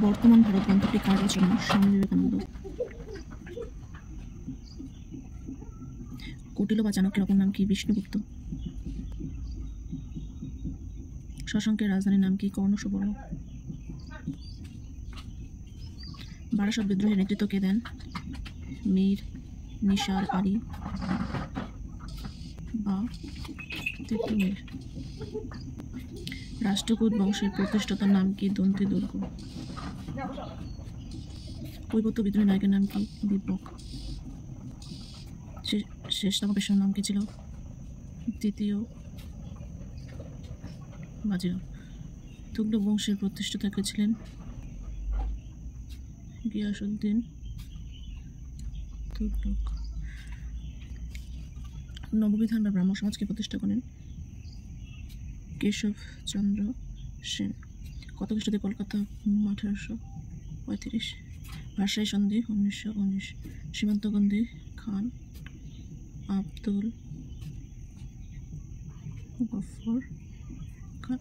বর্তমান ভারত গ্রন্থটি কার রচনা? স্বামী বিবেকানন্দ। কৌটিল্য বা চাণক্যের অপর নাম কি? বিষ্ণুগুপ্ত। শশাঙ্কের রাজধানীর নাম কি? কর্ণ সুবর্ণ। বারাসত বিদ্রোহের নেতৃত্ব কে দেন? মীর নিসার আলী বা তিতুমির। রাষ্ট্রকূট বংশের প্রতিষ্ঠাতার নাম কি? দন্তি দুর্গ। কৈবর্ত বিদ্রোহের নায়কের নাম কি? দীপক। শেষতম পেশার নাম কি ছিল? দ্বিতীয় বাজিরাও। তুগলক বংশের প্রতিষ্ঠাতা কে ছিলেন? গিয়াসউদ্দিন তুগলক। নববিধান বা ব্রাহ্ম সমাজকে প্রতিষ্ঠা করেন? কেশবচন্দ্র সেন। কত খ্রিস্টাব্দে কলকাতা? 1835। ভাষাই সন্ধি 1919। সীমান্তবন্দী খান? আব্দুল গফর খান।